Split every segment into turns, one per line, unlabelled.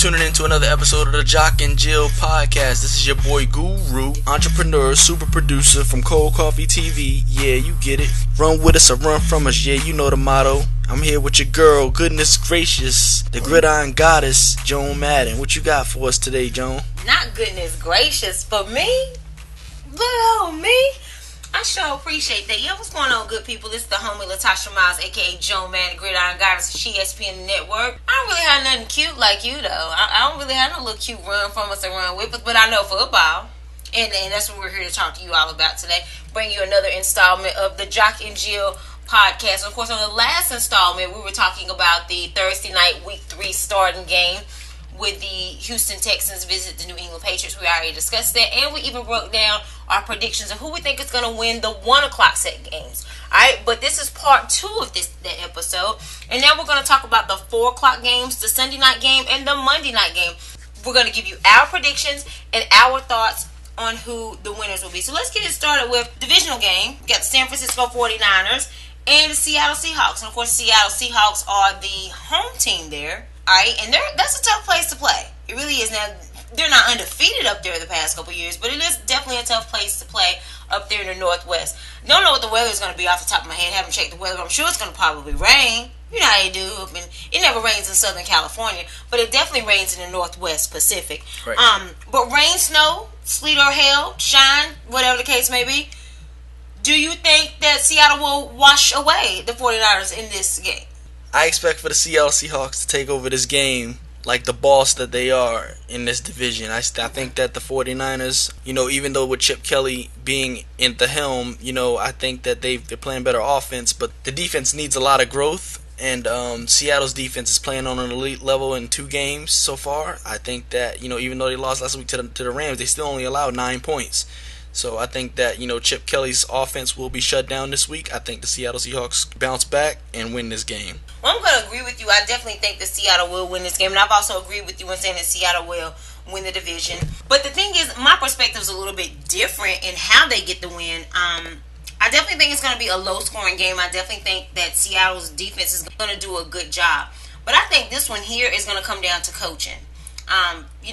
tuning in to another episode of the Jock and Jill podcast. This is your boy Guru, entrepreneur, super producer from Cold Coffee TV. Yeah, you get it. Run with us or run from us. Yeah, you know the motto. I'm here with your girl, goodness gracious, the gridiron goddess, Joan Madden. What you got for us today, Joan?
Not goodness gracious for me. Little me. I sure appreciate that. Yeah, what's going on, good people? It's the homie Latasha Miles, aka Joan Madden, Gridiron Goddess, She ESPN Network. I don't really have nothing cute like you, though. I don't really have no little cute run from us and run with us, but I know football. And that's what we're here to talk to you all about today. Bring you another installment of the Jock and Jill podcast. Of course, on the last installment, we were talking about the Thursday night Week 3 starting game with the Houston Texans visit the New England Patriots. We already discussed that, and we even broke down our predictions of who we think is going to win the 1 o'clock set games. Alright, but this is part 2 of that episode, and now we're going to talk about the 4 o'clock games, the Sunday night game, and the Monday night game. We're going to give you our predictions and our thoughts on who the winners will be. So let's get it started with divisional game. We got the San Francisco 49ers and the Seattle Seahawks. And of course, Seattle Seahawks are the home team there. Alright, and that's a tough place to play. It really is. Now, they're not undefeated up there the past couple years, but it is definitely a tough place to play up there in the Northwest. Don't know what the weather is going to be off the top of my head. Haven't checked the weather, but I'm sure it's going to probably rain. You know how they do. I mean, it never rains in Southern California, but it definitely rains in the Northwest Pacific.
Right.
But rain, snow, sleet or hail, shine, whatever the case may be, do you think that Seattle will wash away the 49ers in this game?
I expect for the Seattle Seahawks to take over this game like the boss that they are in this division. I think that the 49ers, even though with Chip Kelly being in the helm, I think that they're playing better offense, but the defense needs a lot of growth, and Seattle's defense is playing on an elite level in 2 games so far. I think that, even though they lost last week to the Rams, they still only allowed 9 points. So I think that, Chip Kelly's offense will be shut down this week. I think the Seattle Seahawks bounce back and win this game.
Well, I'm going to agree with you. I definitely think that Seattle will win this game. And I've also agreed with you in saying that Seattle will win the division. But the thing is, my perspective is a little bit different in how they get the win. I definitely think it's going to be a low-scoring game. I definitely think that Seattle's defense is going to do a good job. But I think this one here is going to come down to coaching.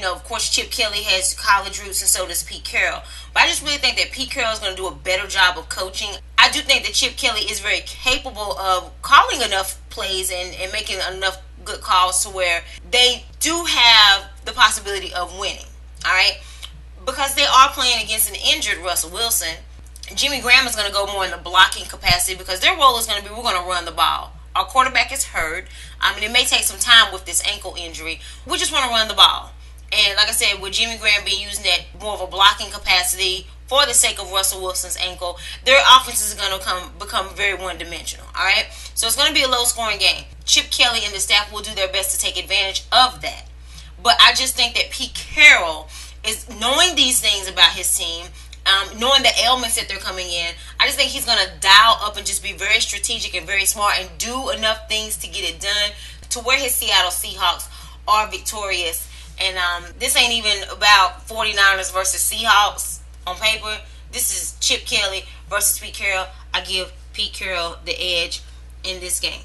Of course, Chip Kelly has college roots, and so does Pete Carroll. But I just really think that Pete Carroll is going to do a better job of coaching. I do think that Chip Kelly is very capable of calling enough plays and making enough good calls to where they do have the possibility of winning. All right? Because they are playing against an injured Russell Wilson. Jimmy Graham is going to go more in the blocking capacity because their role is going to be, we're going to run the ball. Our quarterback is hurt. It may take some time with this ankle injury. We just want to run the ball. And like I said, with Jimmy Graham being using that more of a blocking capacity for the sake of Russell Wilson's ankle, their offense is going to become very one-dimensional. All right? So it's going to be a low-scoring game. Chip Kelly and the staff will do their best to take advantage of that. But I just think that Pete Carroll is knowing these things about his team, knowing the ailments that they're coming in. I just think he's going to dial up and just be very strategic and very smart and do enough things to get it done to where his Seattle Seahawks are victorious. And this ain't even about 49ers versus Seahawks on paper. This is Chip Kelly versus Pete Carroll. I give Pete Carroll the edge in this game.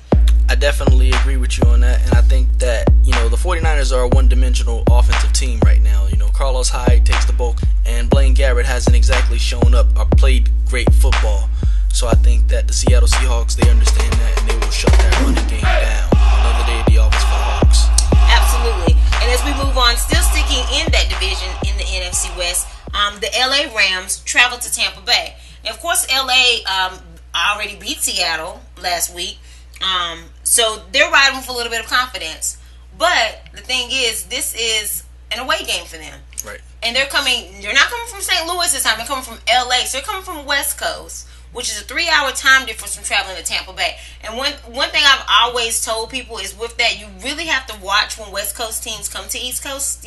I definitely agree with you on that, and I think that, the 49ers are a one-dimensional offensive team right now. Carlos Hyde takes the bulk, and Blaine Gabbert hasn't exactly shown up or played great football. So I think that the Seattle Seahawks, they understand that, and they will shut that running game down. Another day at the office for the Hawks.
Absolutely. And as we move on, still sticking in that division in the NFC West, the LA Rams travel to Tampa Bay. And of course, LA already beat Seattle last week. So they're riding with a little bit of confidence. But the thing is, this is an away game for them.
Right. And
they're not coming from St. Louis this time. They're coming from LA. So they're coming from West Coast, which is a 3-hour time difference from traveling to Tampa Bay. And one thing I've always told people is with that, you really have to watch when West Coast teams come to East Coast,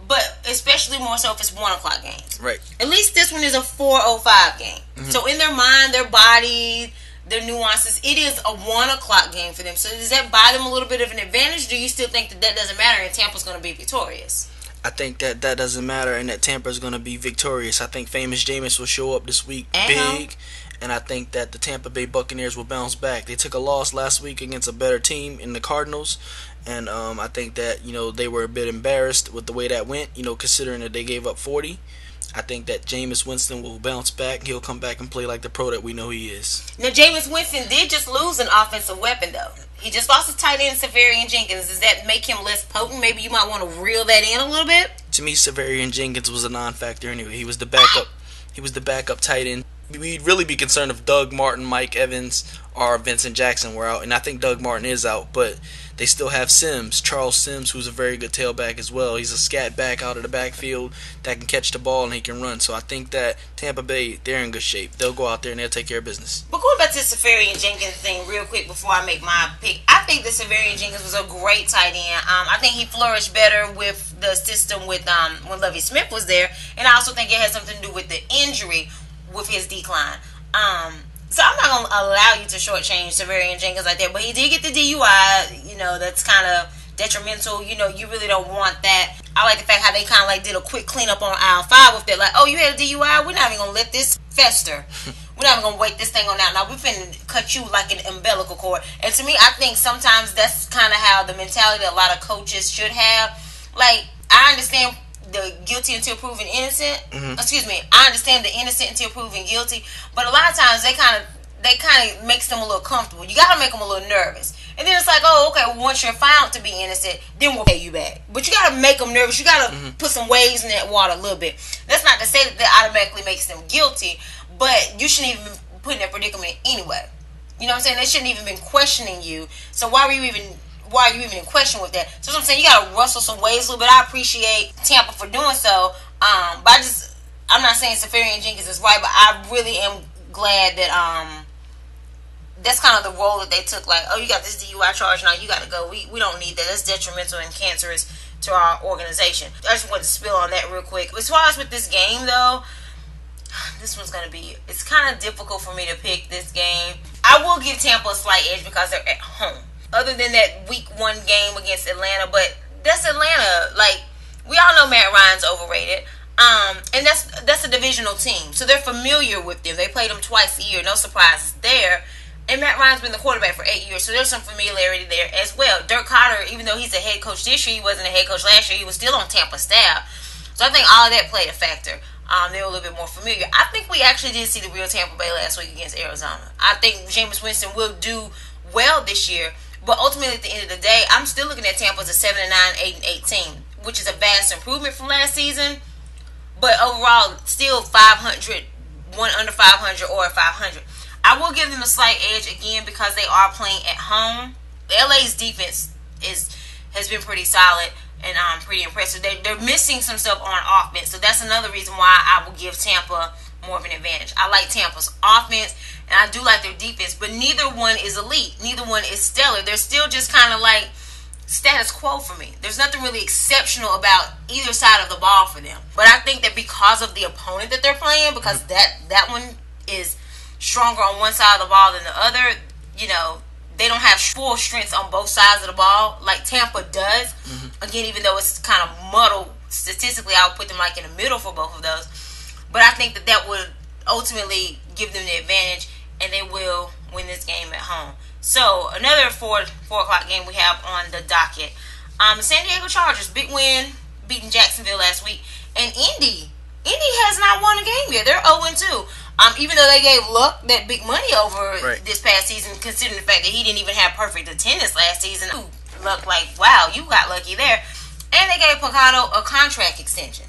but especially more so if it's 1 o'clock games.
Right.
At least this one is a 4:05 game. Mm-hmm. So in their mind, their body, their nuances, it is a 1 o'clock game for them. So does that buy them a little bit of an advantage? Do you still think that doesn't matter and Tampa's going to be victorious?
I think that doesn't matter and that Tampa's going to be victorious. I think Famous Jameis will show up this week big. and I think that the Tampa Bay Buccaneers will bounce back. They took a loss last week against a better team in the Cardinals, and I think that they were a bit embarrassed with the way that went. Considering that they gave up 40. I think that Jameis Winston will bounce back. He'll come back and play like the pro that we know he is.
Now, Jameis Winston did just lose an offensive weapon, though. He just lost his tight end, Severian Jenkins. Does that make him less potent? Maybe you might want to reel that in a little bit?
To me, Severian Jenkins was a non-factor anyway. He was the backup. He was the backup tight end. We'd really be concerned if Doug Martin, Mike Evans, or Vincent Jackson were out. And I think Doug Martin is out, but they still have Charles Sims, who's a very good tailback as well. He's a scat back out of the backfield that can catch the ball and he can run. So I think that Tampa Bay, they're in good shape. They'll go out there and they'll take care of business.
But going back to the Severian Jenkins thing real quick before I make my pick, I think that Severian Jenkins was a great tight end. I think he flourished better with the system with when Lovie Smith was there, and I also think it had something to do with the injury with his decline. So I'm not going to allow you to shortchange Severian Jenkins like that. But he did get the DUI. That's kind of detrimental. You really don't want that. I like the fact how they kind of like did a quick cleanup on aisle 5 with that. Like, oh, you had a DUI? We're not even going to let this fester. We're not even going to wait this thing on out. Now, we're finna cut you like an umbilical cord. And to me, I think sometimes that's kind of how the mentality that a lot of coaches should have. Like, I understand the guilty until proven innocent. Excuse me. I understand the innocent until proven guilty, but a lot of times they kind of makes them a little comfortable. You got to make them a little nervous, and then it's like, oh, okay. Well, once you're found to be innocent, then we'll pay you back. But you got to make them nervous. You got to put some waves in that water a little bit. That's not to say that automatically makes them guilty, but you shouldn't even be put in that predicament anyway. You know what I'm saying? They shouldn't even been questioning you. So why are you even in question with that? So I'm saying you gotta rustle some waves a little bit. I appreciate Tampa for doing so. But I'm not saying Severian Jenkins is right, but I really am glad that that's kind of the role that they took. Like, oh, you got this DUI charge, now you gotta go. We don't need that. That's detrimental and cancerous to our organization. I just wanted to spill on that real quick. As far as with this game though, it's kind of difficult for me to pick this game. I will give Tampa a slight edge because they're at home. Other than that week 1 game against Atlanta, but that's Atlanta. Like, we all know Matt Ryan's overrated. And that's a divisional team. So they're familiar with them. They played them twice a year. No surprises there. And Matt Ryan's been the quarterback for 8 years, so there's some familiarity there as well. Dirk Cotter, even though he's a head coach this year, he wasn't a head coach last year. He was still on Tampa's staff. So I think all of that played a factor. They were a little bit more familiar. I think we actually did see the real Tampa Bay last week against Arizona. I think Jameis Winston will do well this year. But ultimately, at the end of the day, I'm still looking at Tampa as a 7-9, 8-8 team, which is a vast improvement from last season. But overall, still 500, one under 500 or 500. I will give them a slight edge again because they are playing at home. LA's defense has been pretty solid and pretty impressive. They're missing some stuff on offense, so that's another reason why I will give Tampa more of an advantage. I like Tampa's offense, and I do like their defense, but neither one is elite. Neither one is stellar. They're still just kind of like status quo for me. There's nothing really exceptional about either side of the ball for them. But I think that because of the opponent that they're playing, because that one is stronger on one side of the ball than the other, they don't have full strengths on both sides of the ball like Tampa does. Again, even though it's kind of muddled statistically, I would put them like in the middle for both of those. But I think that would ultimately give them the advantage, and they will win this game at home. So another 4 o'clock game we have on the docket. The San Diego Chargers, big win, beating Jacksonville last week. And Indy has not won a game yet. They're 0-2. Even though they gave Luck that big money over this past season, considering the fact that he didn't even have perfect attendance last season. Luck, like, wow, you got lucky there. And they gave Picado a contract extension.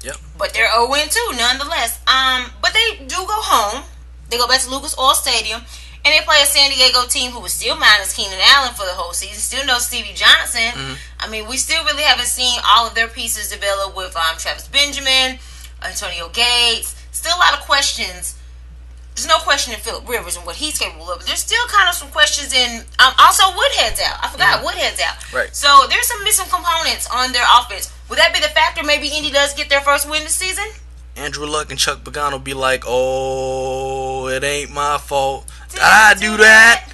Yep.
But they're 0-2 nonetheless. But they do go home. They go back to Lucas Oil Stadium. And they play a San Diego team who was still minus Keenan Allen for the whole season. Still no Stevie Johnson. I mean, we still really haven't seen all of their pieces develop with Travis Benjamin, Antonio Gates. Still a lot of questions. There's no question in Phillip Rivers and what he's capable of. But there's still kind of some questions in... also, Woodhead's out. I forgot Woodhead's out.
Right.
So there's some missing components on their offense. Would that be the factor? Maybe Indy does get their first win this season?
Andrew Luck and Chuck Pagano be like, oh, it ain't my fault. Did I do that?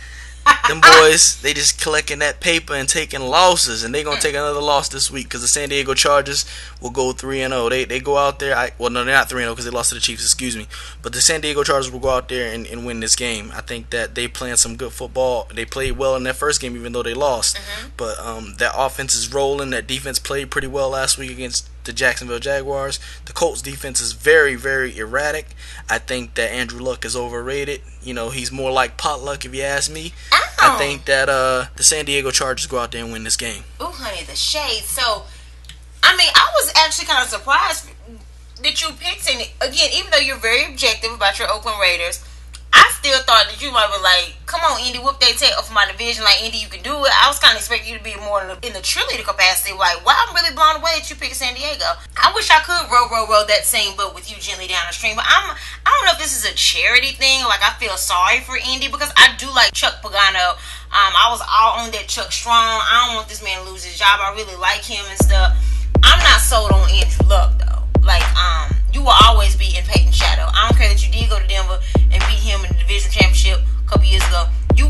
Them boys, they just collecting that paper and taking losses, and they're gonna take another loss this week because the San Diego Chargers will go 3-0. They go out there. Well, no, they're not 3-0 because they lost to the Chiefs. Excuse me. But the San Diego Chargers will go out there and win this game. I think that they playing some good football. They played well in their first game, even though they lost. But that offense is rolling. That defense played pretty well last week against the Jacksonville Jaguars. The Colts defense is very, very erratic. I think that Andrew Luck is overrated. He's more like potluck if you ask me. I think that the San Diego Chargers go out there and win this game.
Ooh, honey, the shade. So, I was actually kind of surprised that you picked Sandy. Again, even though you're very objective about your Oakland Raiders, I still thought that you might be like, come on, Indy, whoop they take off my division. Like, Indy, you can do it. I was kind of expecting you to be more in the cheerleader capacity. Like, wow, I'm really blown away that you picked San Diego. I wish I could row that same boat with you gently down the stream. But I don't know if this is a charity thing. Like, I feel sorry for Indy because I do like Chuck Pagano. I was all on that Chuck Strong. I don't want this man to lose his job. I really like him and stuff. I'm not sold on Andrew Luck, though. Like, you will always be in Peyton's shadow. I don't care that you did go to Denver and beat him in the division championship a couple years ago. You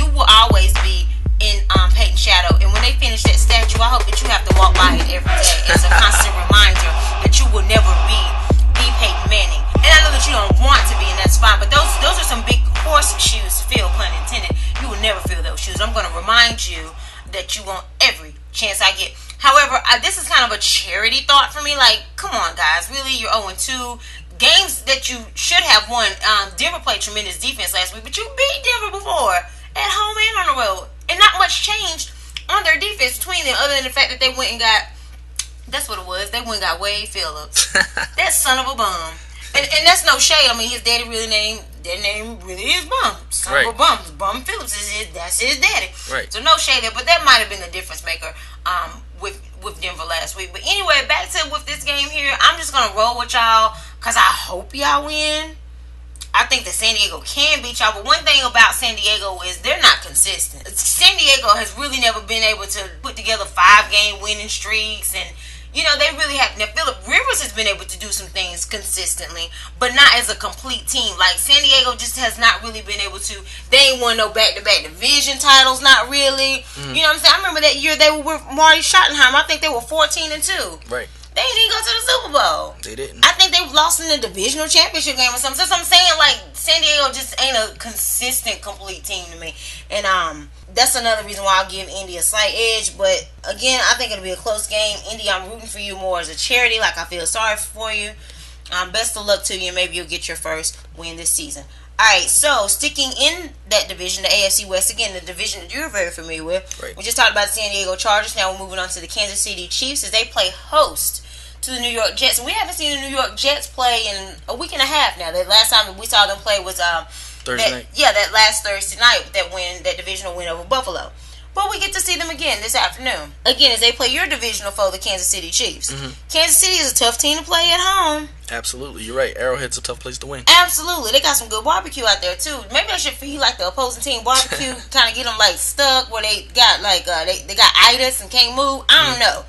will always be in Peyton's shadow. And when they finish that statue, I hope that you have to walk by it every day as a constant reminder that you will never be Peyton Manning. And I know that you don't want to be, and that's fine. But those are some big horse shoes to fill, pun intended. You will never fill those shoes. I'm going to remind you that you want every chance I get. However, this is kind of a charity thought for me. Like, come on, guys. Really, you're 0-2. Games that you should have won. Denver played tremendous defense last week, but you beat Denver before at home and on the road. And not much changed on their defense between them other than the fact that they went and got, that's what it was, they went and got Wade Phillips. That son of a bum. And that's no shade. His daddy their name really is Bum. Son of a bum. Bum Phillips that's his daddy.
Right.
So no shade there, but that might have been the difference maker with Denver last week. But anyway, back to with this game here, I'm just gonna roll with y'all because I hope y'all win. I think that San Diego can beat y'all, but one thing about San Diego is they're not consistent. San Diego has really never been able to put together 5-game winning streaks, and they really have. Now, Phillip Rivers has been able to do some things consistently, but not as a complete team. Like, San Diego just has not really been able to. They ain't won no back-to-back division titles, not really. You know what I'm saying? I remember that year they were with Marty Schottenheimer. I think they were 14-2.
Right.
They didn't even go to the Super Bowl.
They didn't.
I think they lost in the divisional championship game or something. So I'm saying, like, San Diego just ain't a consistent, complete team to me. And that's another reason why I'll give Indy a slight edge. But, again, I think it'll be a close game. Indy, I'm rooting for you more as a charity. Like, I feel sorry for you. Best of luck to you, and maybe you'll get your first win this season. Alright, so sticking in that division, the AFC West, again, the division that you're very familiar with.
Right.
We just talked about the San Diego Chargers. Now we're moving on to the Kansas City Chiefs as they play host to the New York Jets. And we haven't seen the New York Jets play in a week and a half now. The last time we saw them play was
Thursday night.
Yeah, that last Thursday night, that divisional win over Buffalo. But we get to see them again this afternoon. Again, as they play your divisional foe, the Kansas City Chiefs. Kansas City is a tough team to play at home.
Absolutely, you're right. Arrowhead's a tough place to win.
Absolutely, they got some good barbecue out there too. Maybe I should feed like the opposing team barbecue, kind of get them like stuck where they got like they got itis and can't move. I don't know.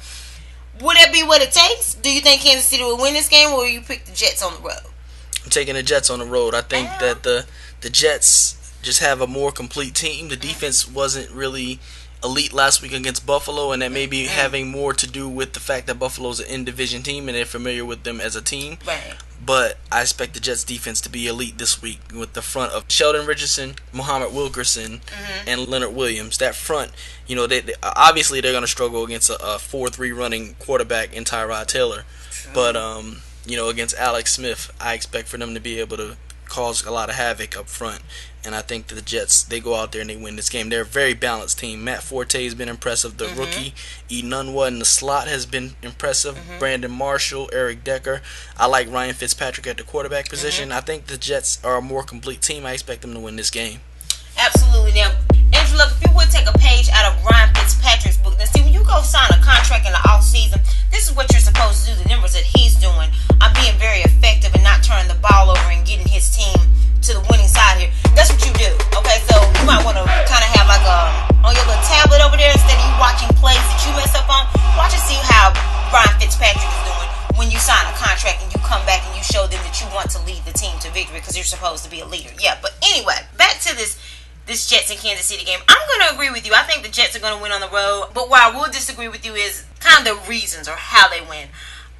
Would that be what it takes? Do you think Kansas City will win this game, or will you pick the Jets on the road?
I'm taking the Jets on the road. I think that the Jets just have a more complete team. The defense wasn't really elite last week against Buffalo, and that may be having more to do with the fact that Buffalo's an in-division team and they're familiar with them as a team.
Right.
But I expect the Jets defense to be elite this week with the front of Sheldon Richardson, Muhammad Wilkerson, and Leonard Williams. That front, they obviously they're going to struggle against a 4-3 running quarterback in Tyrod Taylor. True. But against Alex Smith, I expect for them to be able to cause a lot of havoc up front. And I think that the Jets, they go out there and they win this game. They're a very balanced team. Matt Forte has been impressive. The rookie, Enunwa in the slot has been impressive. Brandon Marshall, Eric Decker. I like Ryan Fitzpatrick at the quarterback position. I think the Jets are a more complete team. I expect them to win this game.
Absolutely. Now, Andrew, look, if you would take a page out of Ryan Fitzpatrick's book, now see, when you go sign a contract in the offseason, this is what you're supposed to do. The numbers that he's doing are being very effective and not turning the ball over and getting his team to the winning side here. That's what you do. Okay, so you might want to kind of have like on your little tablet over there, instead of you watching plays that you mess up on, watch and see how Ryan Fitzpatrick is doing when you sign a contract and you come back and you show them that you want to lead the team to victory because you're supposed to be a leader. Yeah, but anyway, back to this this Jets and Kansas City game. I'm going to agree with you. I think the Jets are going to win on the road. But where I will disagree with you is kind of the reasons or how they win.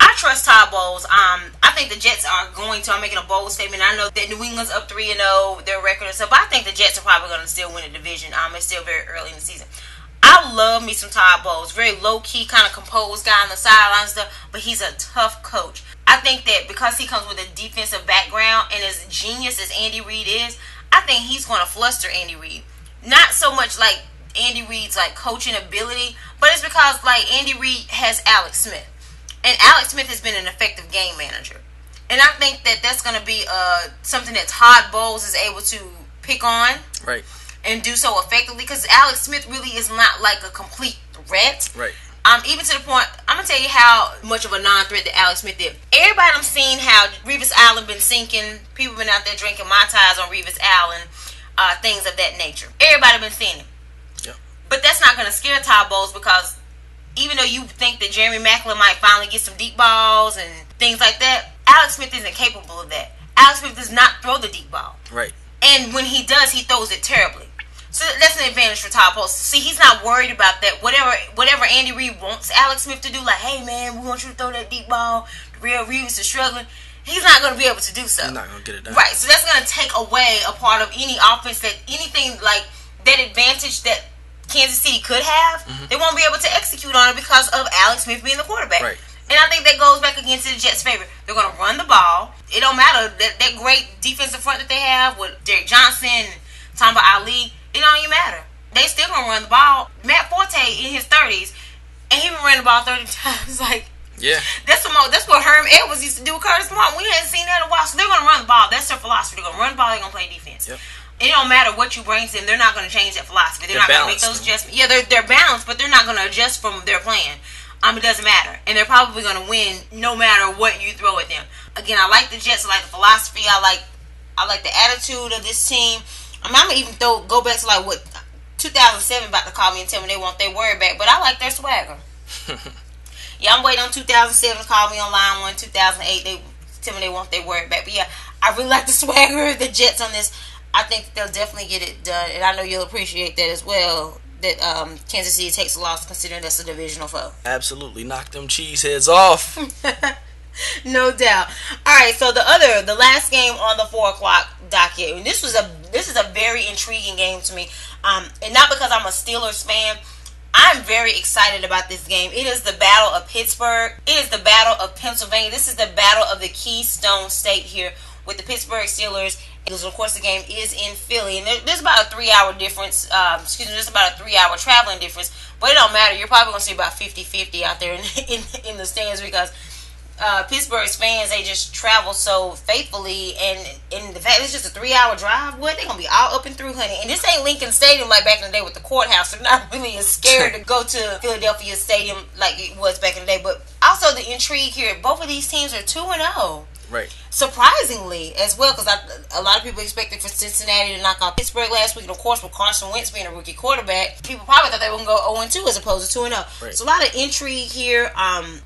I trust Todd Bowles. I think the Jets are going to. I'm making a bold statement. I know that New England's up 3-0, their record and stuff, but I think the Jets are probably going to still win the division. It's still very early in the season. I love me some Todd Bowles. Very low-key, kind of composed guy on the sideline stuff, but he's a tough coach. I think that because he comes with a defensive background and as genius as Andy Reid is, I think he's going to fluster Andy Reid. Not so much like Andy Reid's like coaching ability, but it's because like Andy Reid has Alex Smith. And Alex Smith has been an effective game manager. And I think that that's going to be something that Todd Bowles is able to pick on.
Right.
And do so effectively. Because Alex Smith really is not like a complete threat.
Right.
Even to the point, I'm going to tell you how much of a non-threat that Alex Smith is. Everybody I'm seeing how Revis Island been sinking. People been out there drinking Mai Tais on Revis Island. Things of that nature. Everybody been seeing it.
Yep.
But that's not going to scare Todd Bowles because even though you think that Jeremy Maclin might finally get some deep balls and things like that, Alex Smith isn't capable of that. Alex Smith does not throw the deep ball.
Right.
And when he does, he throws it terribly. So that's an advantage for Todd Bowles. See, he's not worried about that. Whatever Andy Reid wants Alex Smith to do, like, hey, man, we want you to throw that deep ball. Real Reeves is struggling. He's not going to be able to do so.
He's not going to get it done.
Right. So that's going to take away a part of any offense that anything like that advantage that Kansas City could have, they won't be able to execute on it because of Alex Smith being the quarterback.
Right.
And I think that goes back against the Jets' favor. They're going to run the ball. It don't matter that great defensive front that they have with Derek Johnson, Tamba Ali. It don't even matter. They still going to run the ball. Matt Forte in his 30s, and he been running the ball 30 times. Like,
yeah,
that's what Herm Edwards used to do with Curtis Martin. We hadn't seen that in a while. So they're going to run the ball. That's their philosophy. They're going to run the ball. They're going to play defense.
Yep.
It don't matter what you bring to them. They're not going to change that philosophy. They're not going to make those adjustments. Yeah, they're balanced, but they're not going to adjust from their plan. It doesn't matter. And they're probably going to win no matter what you throw at them. Again, I like the Jets. I like the philosophy. I like the attitude of this team. I'm going to even go back to like what 2007 about to call me and tell me they want their word back. But I like their swagger. Yeah, I'm waiting on 2007 to call me on line 1. 2008, they tell me they want their word back. But yeah, I really like the swagger of the Jets on this. I think they'll definitely get it done, and I know you'll appreciate that as well, that Kansas City takes a loss considering that's a divisional foe.
Absolutely. Knock them cheeseheads off.
No doubt. All right, so the last game on the 4 o'clock docket, and this is a very intriguing game to me, and not because I'm a Steelers fan. I'm very excited about this game. It is the Battle of Pittsburgh. It is the Battle of Pennsylvania. This is the Battle of the Keystone State here with the Pittsburgh Steelers. Because of course the game is in Philly, and there's about a 3-hour difference. There's about a 3-hour traveling difference, but it don't matter. You're probably gonna see about 50-50 out there in the stands because Pittsburgh's fans, they just travel so faithfully, and the fact it's just a 3-hour drive. What, they're gonna be all up and through, honey. And this ain't Lincoln Stadium like back in the day with the courthouse. They're not really as scared to go to Philadelphia Stadium like it was back in the day. But also the intrigue here, both of these teams are 2-0.
Right.
Surprisingly, as well, because a lot of people expected for Cincinnati to knock out Pittsburgh last week, and of course, with Carson Wentz being a rookie quarterback, people probably thought they were going to go 0-2 as opposed to 2-0.
Right.
So a lot of intrigue here.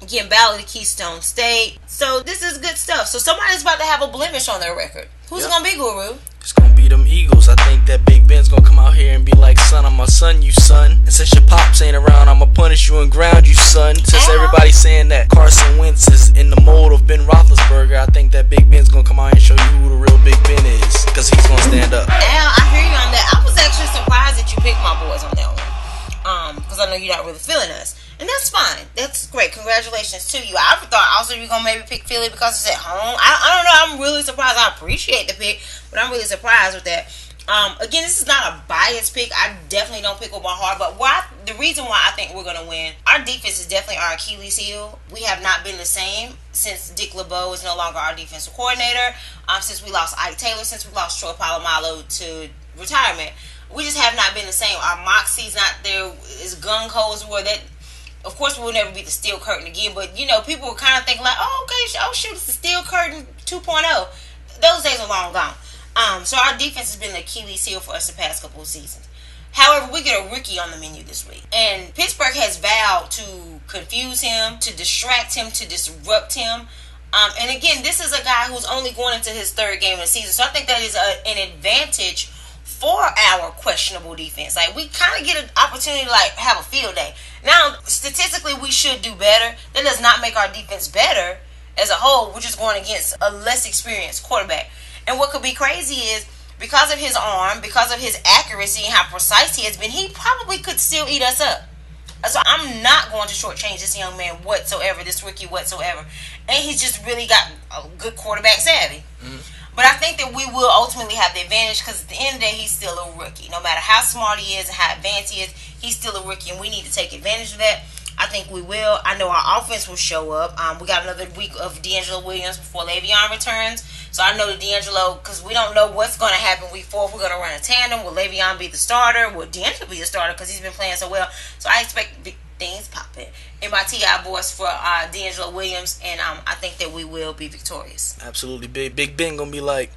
Again, Battle of the Keystone State. So this is good stuff. So somebody's about to have a blemish on their record. Who's it going to be, Guru?
It's going to be them Eagles. I think that Big Ben's going to come out here and be like, son, I'm a son, you son. And since your pops ain't around, I'm going to punish you and ground you, son. Since everybody's saying that Carson Wentz is in the mold of Ben Roethlisberger, I think that Big Ben's going to come out here and show you who the real Big Ben is. Because he's going to stand up.
Al, I hear you on that. I was actually surprised that you picked my boys on that one. Because I know you're not really feeling us. And that's fine. That's great. Congratulations to you. I thought also you were going to maybe pick Philly because it's at home. I don't know. I'm really surprised. I appreciate the pick, but I'm really surprised with that. Again, this is not a biased pick. I definitely don't pick with my heart. But the reason why I think we're going to win, our defense is definitely our Achilles heel. We have not been the same since Dick LeBeau is no longer our defensive coordinator. Since we lost Ike Taylor, since we lost Troy Polamalu to retirement. We just have not been the same. Our moxie's not there as gung-ho as we were. That, of course, we'll never be the Steel Curtain again. But, you know, people were kind of thinking like, oh, okay, oh, shoot, it's the Steel Curtain 2.0. Those days are long gone. So our defense has been the Achilles heel for us the past couple of seasons. However, we get a rookie on the menu this week. And Pittsburgh has vowed to confuse him, to distract him, to disrupt him. And again, this is a guy who's only going into his 3rd game of the season. So I think that is an advantage for our questionable defense. Like, we kind of get an opportunity to, like, have a field day. Now, statistically, we should do better. That does not make our defense better as a whole. We're just going against a less experienced quarterback. And what could be crazy is, because of his arm, because of his accuracy and how precise he has been, he probably could still eat us up. So I'm not going to shortchange this young man whatsoever, this rookie whatsoever. And he's just really got a good quarterback savvy. But I think that we will ultimately have the advantage because at the end of the day, he's still a rookie. No matter how smart he is and how advanced he is, he's still a rookie, and we need to take advantage of that. I think we will. I know our offense will show up. We got another week of D'Angelo Williams before Le'Veon returns. So I know that D'Angelo, because we don't know what's going to happen week 4. If we're going to run a tandem, will Le'Veon be the starter? Will D'Angelo be the starter because he's been playing so well? So I expect big things popping in my TI voice for D'Angelo Williams, and I think that we will be victorious.
Absolutely. Big Ben going to be like,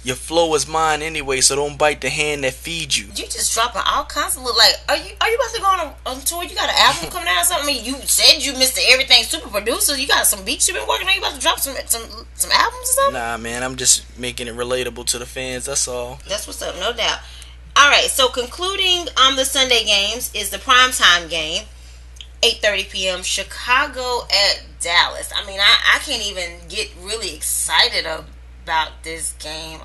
your flow is mine anyway, so don't bite the hand that feeds you.
You just dropping all kinds of look like. Are you about to go on tour? You got an album coming out or something? I mean, you said you Mr. Everything Super Producer. You got some beats you've been working on. You about to drop some albums or something?
Nah, man, I'm just making it relatable to the fans. That's all.
That's what's up, no doubt. All right, so concluding the Sunday games is the primetime game, 8:30 p.m. Chicago at Dallas. I mean, I can't even get really excited about this game.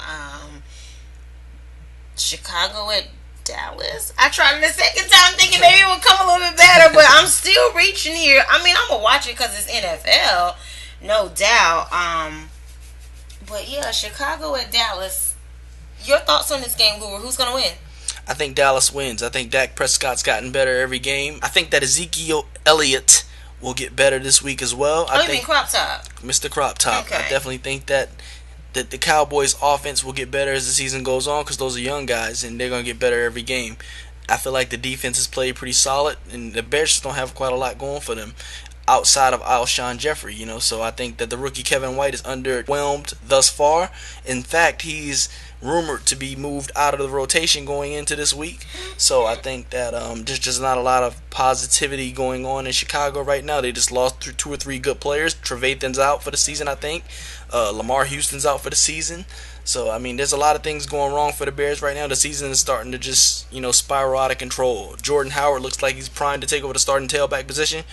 Chicago at Dallas. I tried it the second time thinking maybe it would come a little bit better, but I'm still reaching here. I mean, I'm gonna watch it because it's NFL, no doubt. But yeah, Chicago at Dallas. Your thoughts on this game, Guru? Who's gonna win?
I think Dallas wins. I think Dak Prescott's gotten better every game. I think that Ezekiel Elliott will get better this week as well.
You mean Crop Top?
Mr. Crop Top.
Okay.
I definitely think that the Cowboys' offense will get better as the season goes on because those are young guys and they're going to get better every game. I feel like the defense has played pretty solid and the Bears just don't have quite a lot going for them outside of Alshon Jeffrey, so I think that the rookie Kevin White is underwhelmed thus far. In fact, he's rumored to be moved out of the rotation going into this week. So I think that there's just not a lot of positivity going on in Chicago right now. They just lost through 2 or 3 good players. Trevathan's out for the season, I think. Lamar Houston's out for the season. So, I mean, there's a lot of things going wrong for the Bears right now. The season is starting to just, spiral out of control. Jordan Howard looks like he's primed to take over the starting tailback position.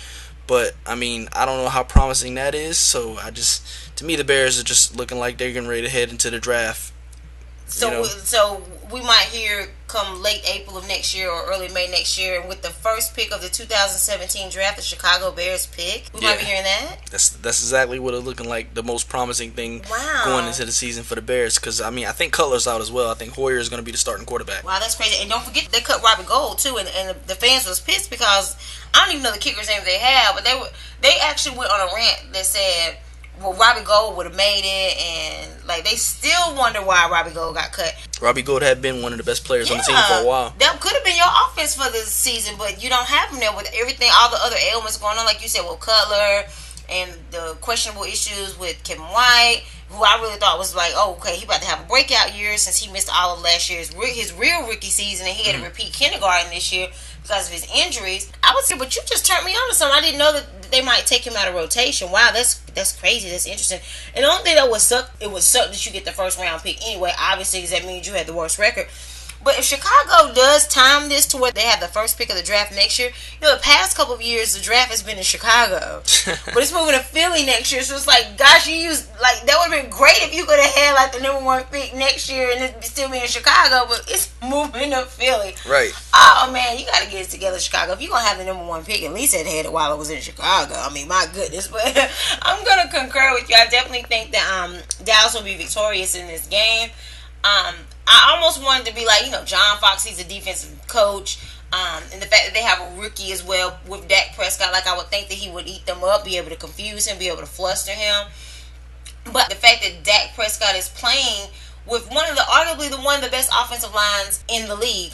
But, I mean, I don't know how promising that is. So, to me, the Bears are just looking like they're getting ready to head into the draft.
So we might hear come late April of next year or early May next year, and with the first pick of the 2017 draft, the Chicago Bears pick. We might be hearing that.
That's exactly what it's looking like. The most promising thing going into the season for the Bears. Because I think Cutler's out as well. I think Hoyer is going to be the starting quarterback.
Wow, that's crazy. And don't forget they cut Robbie Gould too, and the fans was pissed because I don't even know the kicker's name they have, but they actually went on a rant that said, well, Robbie Gould would have made it, and they still wonder why Robbie Gould got cut.
Robbie Gould had been one of the best players on the team for a while.
That could have been your offense for this season, but you don't have him there with everything, all the other ailments going on, like you said, with Cutler and the questionable issues with Kevin White, who I really thought was he about to have a breakout year since he missed all of last year's his real rookie season, and he had to repeat kindergarten this year because of his injuries. I would say, but you just turned me on to something. I didn't know that they might take him out of rotation. Wow, that's crazy. That's interesting. And the only thing that would suck, it would suck that you get the first round pick anyway, obviously, because that means you had the worst record. But if Chicago does time this to where they have the first pick of the draft next year, the past couple of years the draft has been in Chicago, but it's moving to Philly next year. So it's gosh, you that would have been great if you could have had the number 1 pick next year and it still be in Chicago, but it's moving to Philly.
Right.
Oh man, you got to get it together, Chicago. If you're gonna have the number 1 pick, at least had it while it was in Chicago. I mean, my goodness. But I'm gonna concur with you. I definitely think that Dallas will be victorious in this game. I almost wanted to be John Fox, he's a defensive coach, and the fact that they have a rookie as well with Dak Prescott, I would think that he would eat them up, be able to confuse him, be able to fluster him. But the fact that Dak Prescott is playing with arguably one of the best offensive lines in the league,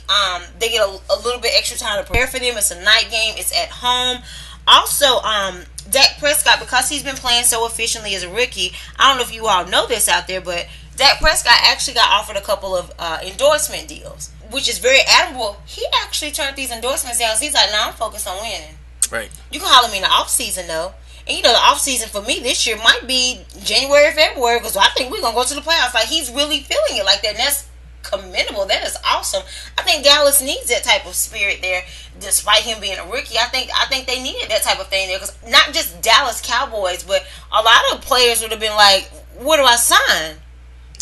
they get a little bit extra time to prepare for them. It's a night game. It's at home. Also, Dak Prescott, because he's been playing so efficiently as a rookie, I don't know if you all know this out there, but Dak Prescott actually got offered a couple of endorsement deals, which is very admirable. He actually turned these endorsements down. So he's like, I'm focused on winning.
Right.
You can holler me in the off season though. And the off season for me this year might be January, February, because I think we're going to go to the playoffs. He's really feeling it like that. And that's commendable. That is awesome. I think Dallas needs that type of spirit there, despite him being a rookie. I think they needed that type of thing there, because not just Dallas Cowboys, but a lot of players would have been like, "Where do I sign?"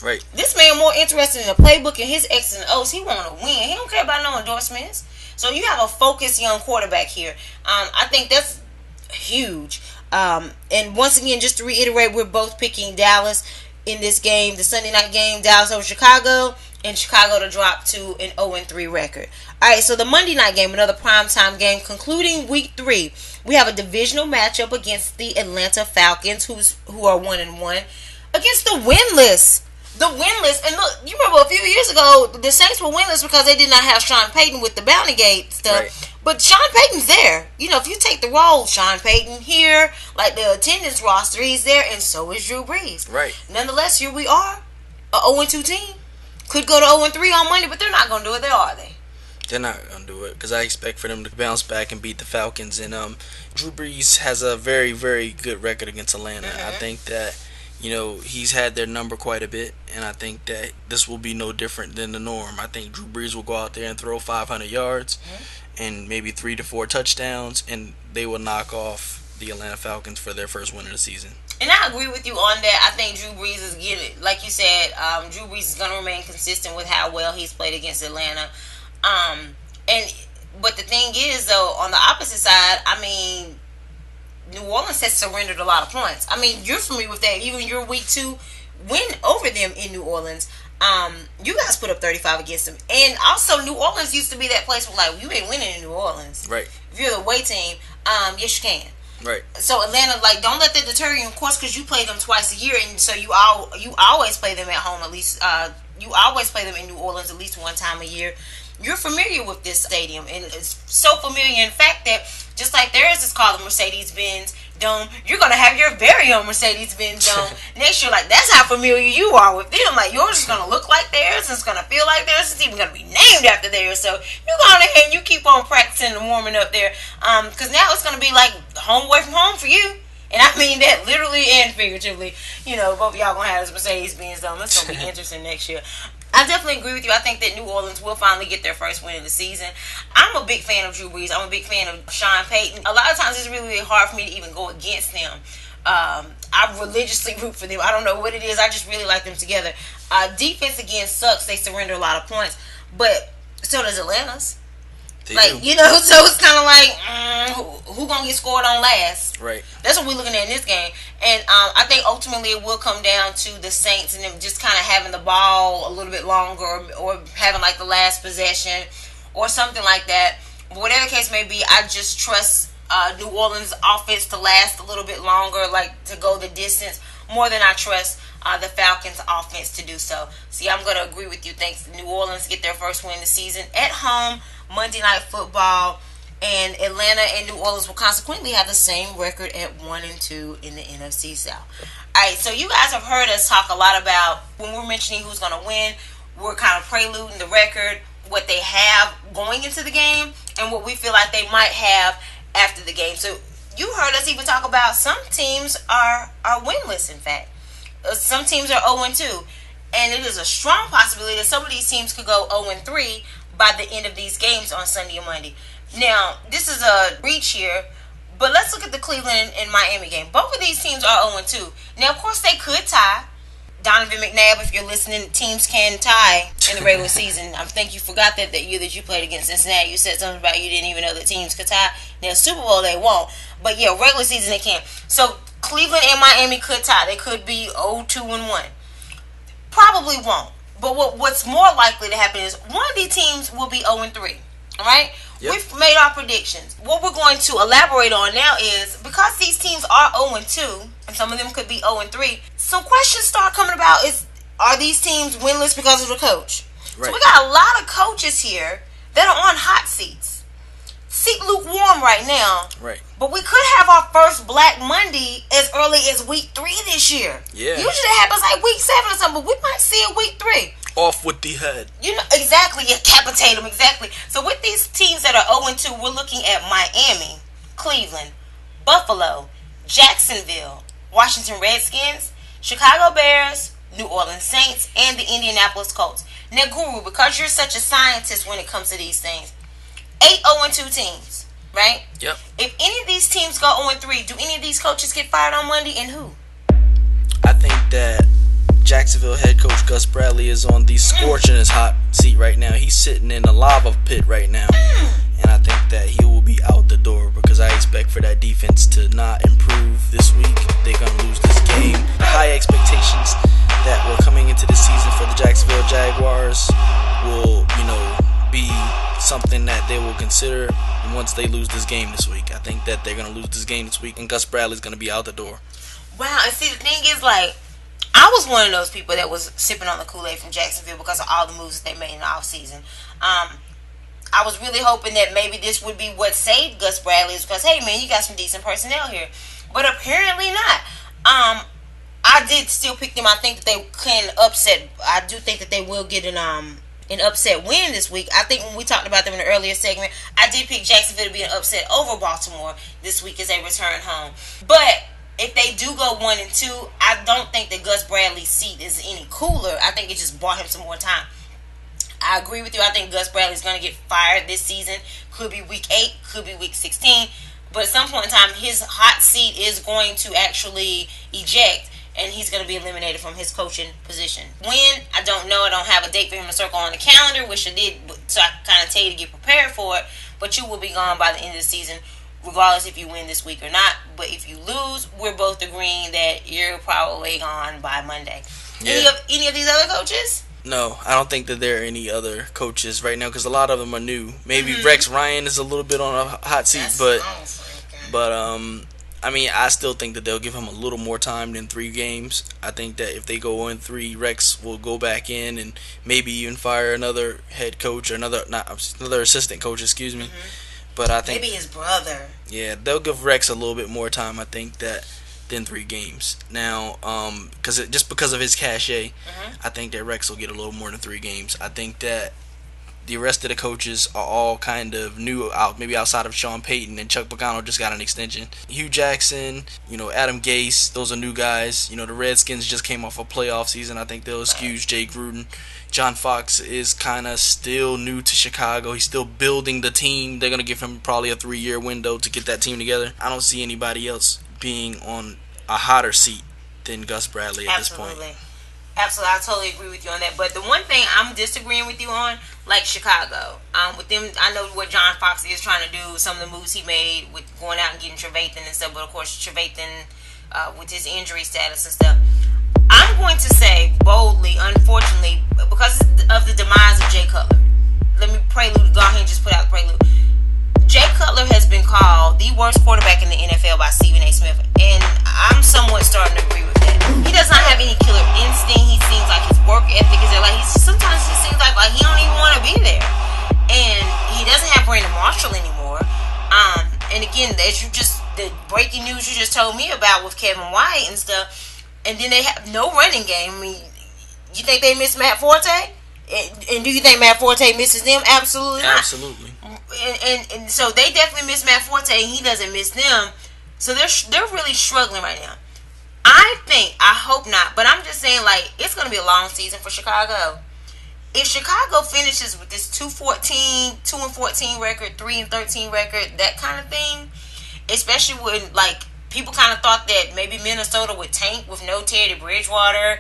Right.
This man more interested in the playbook and his X's and O's. He want to win. He don't care about no endorsements. So you have a focused young quarterback here. I think that's huge. And once again, just to reiterate, we're both picking Dallas in this game, the Sunday night game, Dallas over Chicago, and Chicago to drop to an 0-3 record. All right, so the Monday night game, another primetime game, concluding week 3. We have a divisional matchup against the Atlanta Falcons, who are 1-1, against the winless. The winless, and look, you remember a few years ago, the Saints were winless because they did not have Sean Payton with the Bounty Gate stuff.
Right.
But Sean Payton's there. You know, if you take the role, Sean Payton here, like the attendance roster, he's there, and so is Drew Brees.
Right.
Nonetheless, here we are, a 0-2 team. Could go to 0-3 on Monday, but they're not going to do it, are they?
They're not going to do it, because I expect for them to bounce back and beat the Falcons. And Drew Brees has a very, very good record against Atlanta.
Mm-hmm.
I think that, he's had their number quite a bit, and I think that this will be no different than the norm. I think Drew Brees will go out there and throw 500 yards and maybe 3 to 4 touchdowns, and they will knock off the Atlanta Falcons for their first win of the season.
And I agree with you on that. I think Drew Brees is getting, like you said, Drew Brees is going to remain consistent with how well he's played against Atlanta. But the thing is, though, on the opposite side, I mean, New Orleans has surrendered a lot of points. I mean, you're familiar with that. Even your week 2 win over them in New Orleans, you guys put up 35 against them. And also, New Orleans used to be that place where, like, you ain't winning in New Orleans.
Right.
If you're the away team, yes, you can.
Right.
So Atlanta, like, don't let that deter you, of course, because you play them twice a year, and so you always play them at home at least. You always play them in New Orleans at least one time a year. You're familiar with this stadium, and it's so familiar, in fact, that just like theirs is called the Mercedes-Benz Dome, you're going to have your very own Mercedes-Benz Dome next year. Like, that's how familiar you are with them. Like, yours is going to look like theirs, and it's going to feel like theirs. It's even going to be named after theirs. So you go on ahead and you keep on practicing and warming up there, because now it's going to be like home away from home for you. And I mean that literally and figuratively. Both of y'all going to have this Mercedes-Benz Dome. That's going to be interesting next year. I definitely agree with you. I think that New Orleans will finally get their first win of the season. I'm a big fan of Drew Brees. I'm a big fan of Sean Payton. A lot of times it's really, really hard for me to even go against them. I religiously root for them. I don't know what it is. I just really like them together. Defense, again, sucks. They surrender a lot of points. But so does Atlanta's. So it's kind of like, who going to get scored on last?
Right.
That's what we're looking at in this game. And I think ultimately it will come down to the Saints and them just kind of having the ball a little bit longer, or having like the last possession or something like that. But whatever the case may be, I just trust New Orleans offense to last a little bit longer, like to go the distance, more than I trust the Falcons offense to do so. See, I'm going to agree with you. Thanks. New Orleans get their first win of the season at home, Monday Night Football, and Atlanta and New Orleans will consequently have the same record at 1-2 in the NFC South. All right, so you guys have heard us talk a lot about, when we're mentioning who's going to win, we're kind of preluding the record, what they have going into the game, and what we feel like they might have after the game. So you heard us even talk about some teams are winless, in fact. Some teams are 0-2. And it is a strong possibility that some of these teams could go 0-3 by the end of these games on Sunday and Monday. Now, this is a reach here, but let's look at the Cleveland and Miami game. Both of these teams are 0-2. Now, of course, they could tie. Donovan McNabb, if you're listening, teams can tie in the regular season. I think you forgot that year that you played against Cincinnati. You said something about you didn't even know that teams could tie. Now, Super Bowl, they won't. But, yeah, regular season, they can. So, Cleveland and Miami could tie. They could be 0-2-1. Probably won't. But what's more likely to happen is one of these teams will be 0-3. All right? Yep. We've made our predictions. What we're going to elaborate on now is, because these teams are 0-2, and some of them could be 0-3, some questions start coming about is, are these teams winless because of the coach? Right. So we got a lot of coaches here that are on hot seats. Seat lukewarm right now.
Right.
But we could have our first Black Monday as early as week 3 this year.
Yeah.
Usually it happens like week 7 or something, but we might see it week 3.
Off with the head.
Exactly. Decapitate them, exactly. So with these teams that are 0-2, we're looking at Miami, Cleveland, Buffalo, Jacksonville, Washington Redskins, Chicago Bears, New Orleans Saints, and the Indianapolis Colts. Now, Guru, because you're such a scientist when it comes to these things, 8-0-2 teams, right?
Yep.
If any of these teams go 0-3, do any of these coaches get fired on Monday, and who?
I think that Jacksonville head coach Gus Bradley is on the scorching his hot seat right now. He's sitting in a lava pit right now. And I think that he will be out the door because I expect for that defense to not improve this week. They're going to lose this game. The high expectations that were coming into the season for the Jacksonville Jaguars will, be something that they will consider once they lose this game this week. I think that they're going to lose this game this week and Gus Bradley's going to be out the door.
Wow, and see, the thing is, like, I was one of those people that was sipping on the Kool-Aid from Jacksonville because of all the moves that they made in the offseason. I was really hoping that maybe this would be what saved Gus Bradley, because, hey, man, you got some decent personnel here. But apparently not. I did still pick them. I think that they can upset. I do think that they will get an upset win this week. I think when we talked about them in the earlier segment, I did pick Jacksonville to be an upset over Baltimore this week as they return home. But if they do go 1-2, I don't think that Gus Bradley's seat is any cooler. I think it just bought him some more time. I agree with you. I think Gus Bradley's going to get fired this season. Could be week 8, could be week 16. But at some point in time, his hot seat is going to actually eject, and he's going to be eliminated from his coaching position. When? I don't know. I don't have a date for him to circle on the calendar. Wish I did, so I can kind of tell you to get prepared for it. But you will be gone by the end of the season, regardless if you win this week or not. But if you lose, we're both agreeing that you're probably gone by Monday. Yeah. Any of these other coaches?
No, I don't think that there are any other coaches right now because a lot of them are new. Maybe Rex Ryan is a little bit on a hot seat, but I still think that they'll give him a little more time than 3 games. I think that if they go 1-3, Rex will go back in and maybe even fire another head coach or another assistant coach, excuse me. But I think
maybe his brother.
Yeah, they'll give Rex a little bit more time. I think that. Than 3 games. Now, because of his cachet, I think that Rex will get a little more than 3 games. I think that the rest of the coaches are all kind of new out, maybe outside of Sean Payton, and Chuck Pagano just got an extension. Hugh Jackson, Adam Gase, those are new guys. The Redskins just came off a playoff season. I think they'll excuse Jay Gruden. John Fox is kind of still new to Chicago. He's still building the team. They're going to give him probably a 3-year window to get that team together. I don't see anybody else being on a hotter seat than Gus Bradley at this point.
Absolutely, I totally agree with you on that. But the one thing I'm disagreeing with you on, like Chicago, with them, I know what John Fox is trying to do, some of the moves he made with going out and getting Trevathan and stuff, but of course Trevathan with his injury status and stuff. I'm going to say boldly, unfortunately, because of the demise of Jay Cutler. Let me go ahead and just put out the prelude. Jay Cutler has been called the worst quarterback in the NFL by Stephen A. Smith, and I'm somewhat starting to agree with that. He does not have any killer instinct. He seems like his work ethic is there. Sometimes it seems like he don't even want to be there, and he doesn't have Brandon Marshall anymore. And again, the breaking news you just told me about with Kevin White and stuff, and then they have no running game. I mean, you think they miss Matt Forte? And do you think Matt Forte misses them? Absolutely not.
Absolutely.
And so they definitely miss Matt Forte, and he doesn't miss them. So they're really struggling right now. I hope not, but I'm just saying, it's going to be a long season for Chicago. If Chicago finishes with this 2-14 record, 3-13 record, that kind of thing, especially when people kind of thought that maybe Minnesota would tank with no Teddy Bridgewater,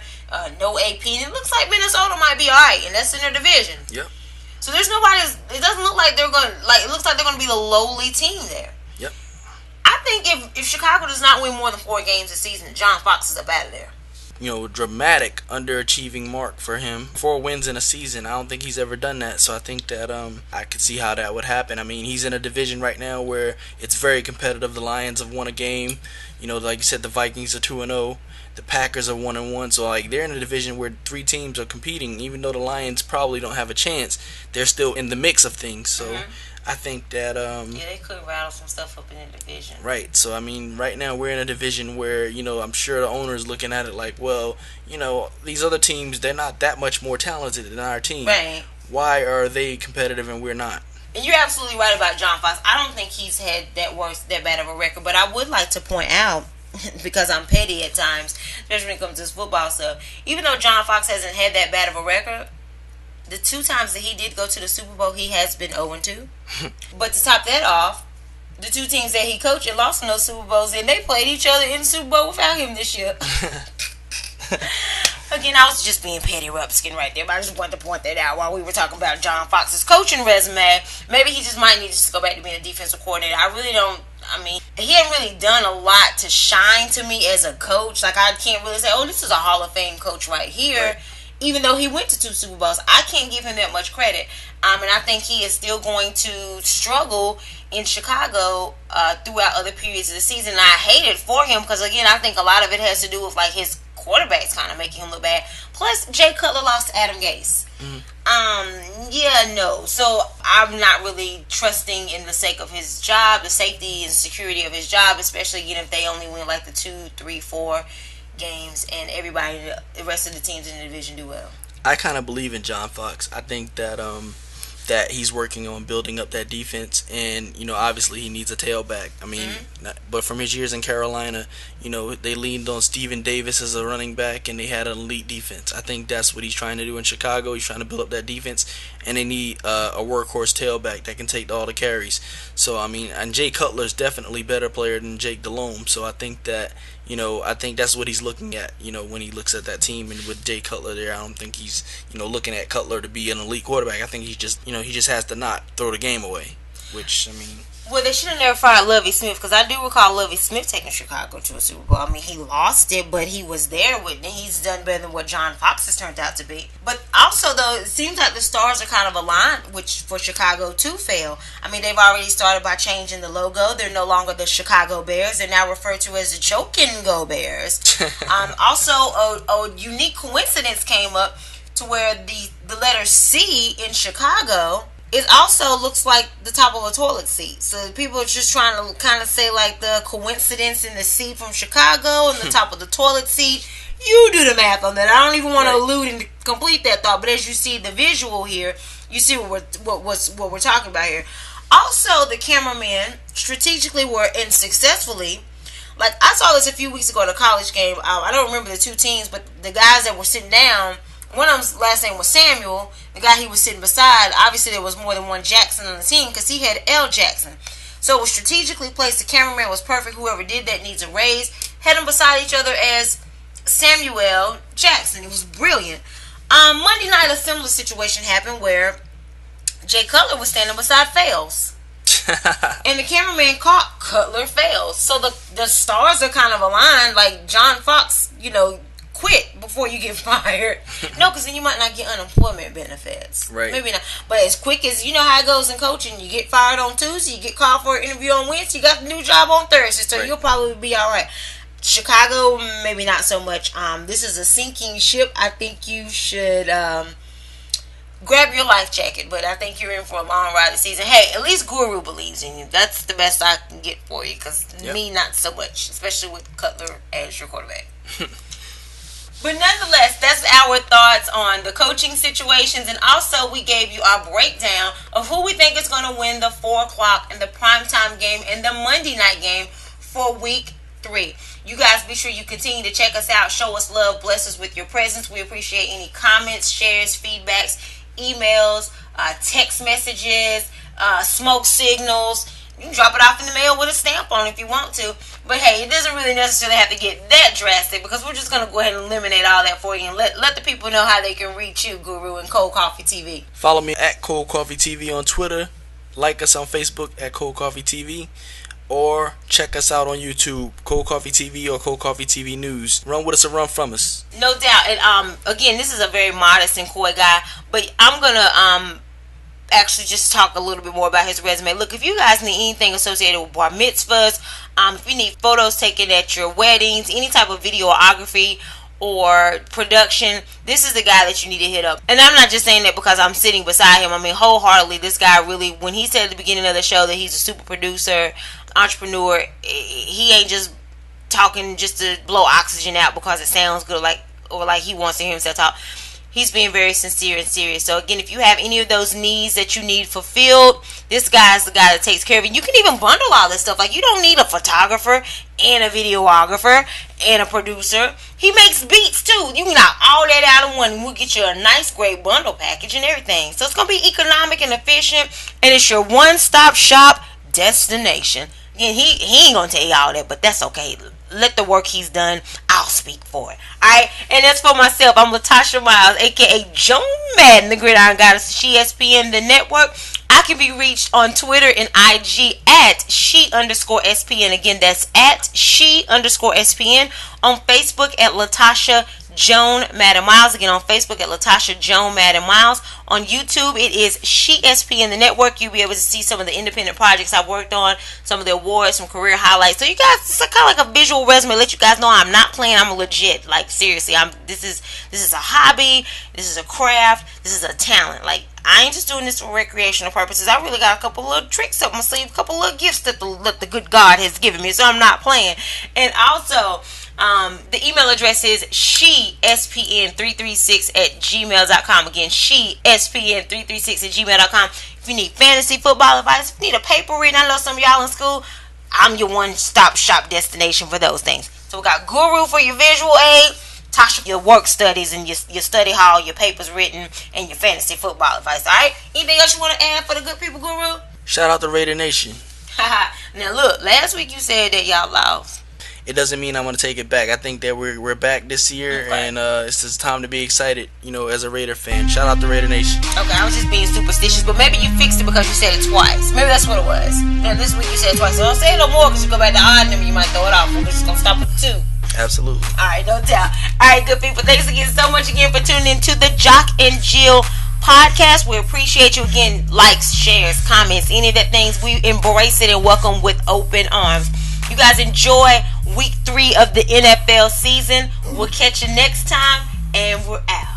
no AP, and it looks like Minnesota might be alright, and that's in their division.
Yep.
So there's nobody. It doesn't look like they're going. It looks like they're going to be the lowly team there.
Yep.
I think if Chicago does not win more than 4 games this season, John Fox is up out of there.
Dramatic underachieving mark for him. 4 wins in a season. I don't think he's ever done that. So I think that I could see how that would happen. I mean, he's in a division right now where it's very competitive. The Lions have won a game. Like you said, the Vikings are 2-0. The Packers are 1-1, so they're in a division where 3 teams are competing. Even though the Lions probably don't have a chance, they're still in the mix of things. So I think that
they could rattle some stuff up in the division.
Right. So I mean, right now we're in a division where I'm sure the owner's looking at it like, well, these other teams, they're not that much more talented than our team.
Right.
Why are they competitive and we're not?
And you're absolutely right about John Fox. I don't think he's had that bad of a record, but I would like to point out, because I'm petty at times, especially when it comes to this football stuff. Even though John Fox hasn't had that bad of a record, the 2 times that he did go to the Super Bowl, he has been 0-2. But to top that off, the 2 teams that he coached and lost in those Super Bowls, and they played each other in the Super Bowl without him this year. Again, I was just being petty Rupskin right there, but I just wanted to point that out while we were talking about John Fox's coaching resume. Maybe he just might need to just go back to being a defensive coordinator. I really don't. I mean, he hadn't really done a lot to shine to me as a coach. Like, I can't really say, oh, this is a Hall of Fame coach right here. Right. Even though he went to 2 Super Bowls, I can't give him that much credit. And I think he is still going to struggle in Chicago throughout other periods of the season. And I hate it for him because, again, I think a lot of it has to do with, like, his quarterbacks kind of making him look bad. Plus, Jay Cutler lost to Adam Gase. So I'm not really trusting in the sake of his job, the safety and security of his job, especially again if they only win like the 2, 3, 4 games and everybody, the rest of the teams in the division do well.
I kind of believe in John Fox. I think that that he's working on building up that defense, and obviously he needs a tailback. I mean, but from his years in Carolina, they leaned on Steven Davis as a running back, and they had an elite defense. I think that's what he's trying to do in Chicago. He's trying to build up that defense, and they need a workhorse tailback that can take all the carries. So I mean, and Jay Cutler's definitely a better player than Jake Delhomme. So I think that I think that's what he's looking at, when he looks at that team. And with Jay Cutler there, I don't think he's, looking at Cutler to be an elite quarterback. I think he just has to not throw the game away, which, I mean...
Well, they should have never fired Lovie Smith, because I do recall Lovie Smith taking Chicago to a Super Bowl. I mean, he lost it, but he was there with it. He's done better than what John Fox has turned out to be. But also, though, it seems like the stars are kind of aligned for Chicago to fail. I mean, they've already started by changing the logo. They're no longer the Chicago Bears. They're now referred to as the Chokin' Go Bears. Also, a unique coincidence came up to where the letter C in Chicago... it also looks like the top of a toilet seat. So people are just trying to kind of say like the coincidence in the C from Chicago and the top of the toilet seat. You do the math on that. I don't even want to allude and complete that thought. But as you see the visual here, you see what we're talking about here. Also, the cameramen strategically and successfully, like I saw this a few weeks ago at a college game. I don't remember the 2 teams, but the guys that were sitting down, one of them's last name was Samuel. The guy he was sitting beside, obviously there was more than one Jackson on the team because he had L. Jackson. So it was strategically placed. The cameraman was perfect. Whoever did that needs a raise. Had them beside each other as Samuel Jackson. It was brilliant. Monday night, a similar situation happened where Jay Cutler was standing beside Fales. And the cameraman caught Cutler Fales. So the stars are kind of aligned. Like John Fox, quit before you get fired. No, because then you might not get unemployment benefits.
Right.
Maybe not. But as quick as, how it goes in coaching, you get fired on Tuesday, you get called for an interview on Wednesday, you got the new job on Thursday, so you'll probably be all right. Chicago, maybe not so much. This is a sinking ship. I think you should grab your life jacket, but I think you're in for a long ride this season. Hey, at least Guru believes in you. That's the best I can get for you, because me, not so much, especially with Cutler as your quarterback. But nonetheless, that's our thoughts on the coaching situations. And also, we gave you our breakdown of who we think is going to win the 4 o'clock and the primetime game and the Monday night game for week 3. You guys be sure you continue to check us out. Show us love. Bless us with your presence. We appreciate any comments, shares, feedbacks, emails, text messages, smoke signals. You can drop it off in the mail with a stamp on it if you want to. But hey, it doesn't really necessarily have to get that drastic, because we're just going to go ahead and eliminate all that for you and let the people know how they can reach you, Guru, and Cold Coffee TV.
Follow me at Cold Coffee TV on Twitter. Like us on Facebook at Cold Coffee TV. Or check us out on YouTube, Cold Coffee TV or Cold Coffee TV News. Run with us or run from us.
No doubt. And again, this is a very modest and coy guy, but I'm going to... actually just talk a little bit more about his resume. Look, if you guys need anything associated with bar mitzvahs, if you need photos taken at your weddings, any type of videography or production, this is the guy that you need to hit up. And I'm not just saying that because I'm sitting beside him. I mean, wholeheartedly, this guy really, when he said at the beginning of the show that he's a super producer, entrepreneur, he ain't just talking just to blow oxygen out because it sounds good, or like he wants to hear himself talk. He's being very sincere and serious. So again, if you have any of those needs that you need fulfilled, this guy's the guy that takes care of it. You can even bundle all this stuff. Like, you don't need a photographer and a videographer and a producer. He makes beats too. You can knock all that out in one, and we'll get you a nice, great bundle package and everything. So it's gonna be economic and efficient, and it's your one-stop shop destination. Again, he ain't gonna tell you all that, but that's okay. Let the work he's done, I'll speak for it. Alright, and as for myself, I'm Latasha Miles, aka Joan Madden, the Gridiron Goddess, SheSPN, the network. I can be reached on Twitter and IG at she_SPN. Again, that's at she_SPN. On Facebook at Latasha Joan Madden Miles. Again, on Facebook at Latasha Joan Madden Miles. On YouTube, it is SheSPN, the network. You'll be able to see some of the independent projects I've worked on, some of the awards, some career highlights. So you guys, it's kind of like a visual resume. Let you guys know I'm not playing. I'm legit. Like, seriously, this is a hobby. This is a craft. This is a talent. Like, I ain't just doing this for recreational purposes. I really got a couple little tricks up my sleeve, a couple little gifts that the good God has given me. So I'm not playing. And also, the email address is shespn336@gmail.com. Again, shespn336@gmail.com. If you need fantasy football advice, if you need a paper reading, I know some of y'all in school, I'm your one-stop shop destination for those things. So we got Guru for your visual aid, Tasha, your work studies and your study hall, your papers written, and your fantasy football advice. Alright? Anything else you want to add for the good people, Guru?
Shout out to Raider Nation.
Now look, last week you said that y'all lost.
It doesn't mean I'm going to take it back. I think that we're back this year, and it's just time to be excited, as a Raider fan. Shout out to Raider Nation.
Okay, I was just being superstitious, but maybe you fixed it because you said it twice. Maybe that's what it was. Now, this week you said it twice, so don't say it no more because you go back to odd number, you might throw it off. We're just going to stop with 2.
Absolutely.
Alright, no doubt. Alright, good people. Thanks again so much again for tuning in to the Jock and Jill podcast. We appreciate you again. Likes, shares, comments, any of that things. We embrace it and welcome with open arms. You guys enjoy week 3 of the NFL season. We'll catch you next time, and we're out.